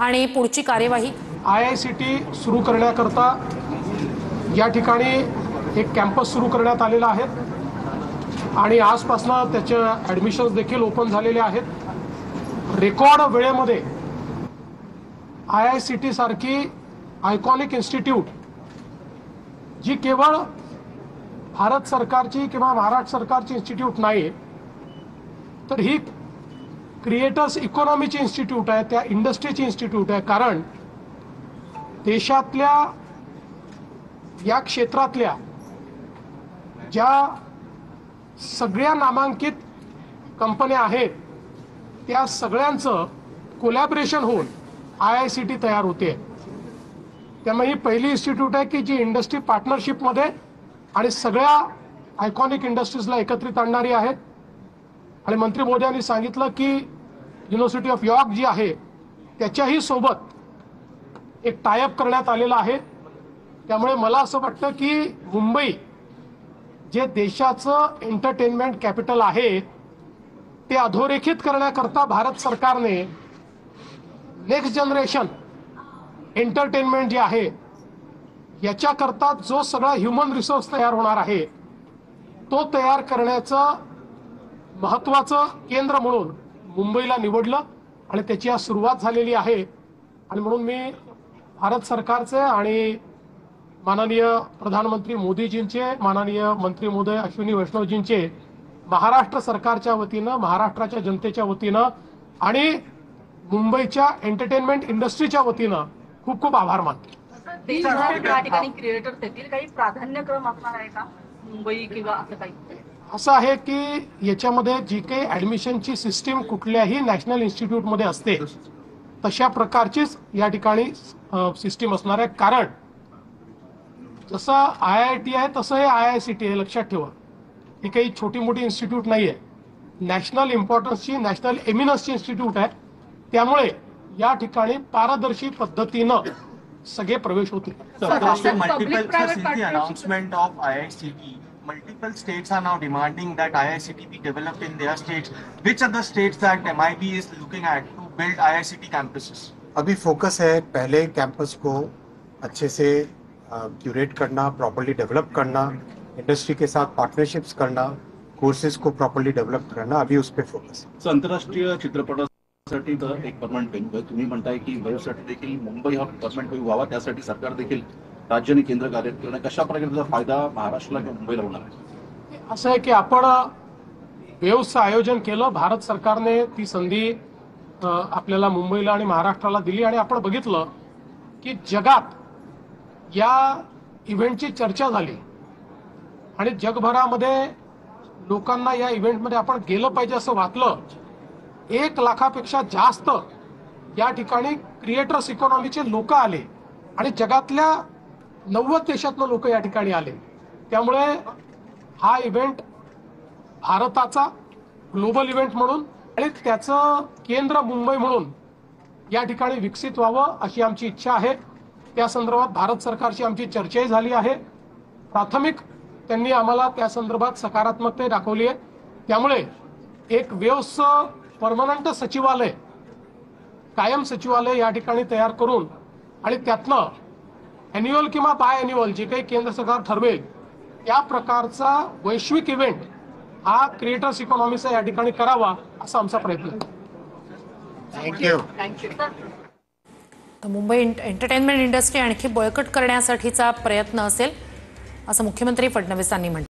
आणि पुढची कार्यवाही? IICT सुरू करण्याकरता या ठिकाणी एक कॅम्पस सुरू करण्यात आलेला आहे आणि आजपासून त्याचे ॲडमिशन्स देखील ओपन झालेले आहेत। रेकॉर्ड वेळेमध्ये IICT सारखी आयकॉनिक इन्स्टिट्यूट जी केवळ भारत सरकारची किंवा महाराष्ट्र सरकारची इन्स्टिट्यूट नाही, तर ही क्रिएटर्स इकॉनॉमीची इन्स्टिट्यूट आहे, त्या इंडस्ट्रीची इन्स्टिट्यूट आहे। कारण देशातल्या या क्षेत्रातल्या ज्या सगळ्या नामांकित कंपन्या आहेत त्या सगळ्यांचं कोलॅबोरेशन होऊन IICT तयार होते। त्यामुळे ही पहिली इन्स्टिट्यूट आहे की जी इंडस्ट्री पार्टनरशिपमध्ये आणि सगळ्या आयकॉनिक इंडस्ट्रीजला एकत्रित आणणारी आहे। आणि मंत्री महोदयांनी सांगितलं की युनिव्हर्सिटी ऑफ यॉर्क जी आहे त्याच्याही सोबत एक टायअप करण्यात आलेला आहे। त्यामुळे मला असं वाटतं की मुंबई जे देशाचं एंटरटेनमेंट कॅपिटल आहे ते अधोरेखित करण्याकरता भारत सरकारने नेक्स्ट जनरेशन एंटरटेनमेंट जे आहे याच्याकरता जो सगळा ह्युमन रिसोर्स तयार होणार आहे तो तयार करण्याचं महत्त्वाचं केंद्र म्हणून मुंबईला निवडलं आणि त्याची आज सुरुवात झालेली आहे। आणि म्हणून मी भारत सरकारचे आणि माननीय प्रधानमंत्री मोदीजींचे, माननीय मंत्री महोदय अश्विनी वैष्णवजींचे महाराष्ट्र सरकारच्या वतीनं, महाराष्ट्राच्या जनतेच्या वतीनं आणि मुंबईच्या एंटरटेनमेंट इंडस्ट्रीच्या वतीनं खूप खूप आभार मानतो। या ठिकाणी क्रिएटर्स येतील, काही प्राधान्यक्रम असणार आहे का मुंबई किंवा असं काही? असं आहे की याच्यामध्ये जी काही ऍडमिशनची सिस्टीम कुठल्याही नॅशनल इन्स्टिट्यूटमध्ये असते तशा प्रकारचीच या ठिकाणी सिस्टीम असणार आहे। कारण जसं IIT आहे तसं हे IICT आहे, लक्षात ठेवा। ही काही छोटी मोठी इन्स्टिट्यूट नाही आहे, नॅशनल इम्पॉर्टन्सची, नॅशनल एमिनन्सची इन्स्टिट्यूट आहे। त्यामुळे या ठिकाणी पारदर्शी पद्धतीनं सगळे प्रवेश होतील। Multiple states are now demanding that IICT be developed in their states. Which are the states that MIB is looking at to build IICT campuses? अभी फोकस है पहले कैंपस को अच्छे से क्यूरेट करना, प्रॉपर्ली डेवलप करना, इंडस्ट्री के साथ partnerships करना, courses को प्रॉपर्ली डेवलप करना, अभी उस पर फोकस है। आंतरराष्ट्रीय चित्रपटासाठी तर एक परमनंट वेन्यू आहे, तुम्ही म्हणताय की वेव्हसाठी देखील मुंबई हा परमनंट वेन्यू व्हावा, त्यासाठी सरकार देखील राज्य आणि केंद्र कार्य करणं, कशा प्रकारचा फायदा महाराष्ट्राला किंवा मुंबईला होणार आहे? असं आहे की आपण वेव्हचं आयोजन केलं, भारत सरकारने ती संधी आपल्याला मुंबईला आणि महाराष्ट्राला दिली आणि आपण बघितलं की जगात या इव्हेंटची चर्चा झाली आणि जगभरामध्ये लोकांना या इव्हेंटमध्ये आपण गेलं पाहिजे असं वाटलं। 1 लाखापेक्षा जास्त या ठिकाणी क्रिएटर्स इकॉनॉमीचे लोक आले आणि जगातल्या 90 देशातनं लोक या ठिकाणी आले। त्यामुळे हा इव्हेंट भारताचा ग्लोबल इव्हेंट म्हणून आणि त्याचं केंद्र मुंबई म्हणून या ठिकाणी विकसित व्हावं अशी आमची इच्छा आहे। त्या संदर्भात भारत सरकारची आमची चर्चाही झाली आहे। प्राथमिक त्यांनी आम्हाला त्या संदर्भात सकारात्मकता दाखवली आहे। त्यामुळे एक वेव्हचं परमनंट सचिवालय, कायम सचिवालय या ठिकाणी तयार करून आणि त्यातनं ॲन्युअल किंवा बाय ॲन्युअल जे काही केंद्र सरकार ठरवेल त्या प्रकारचा वैश्विक इव्हेंट हा क्रिएटर्स इकॉनॉमीचा या ठिकाणी करावा असा आमचा प्रयत्न आहे। थँक्यू। तर मुंबई एंटरटेनमेंट इंडस्ट्री आणखी बळकट करण्यासाठीचा प्रयत्न असेल असं मुख्यमंत्री फडणवीसांनी म्हटलं।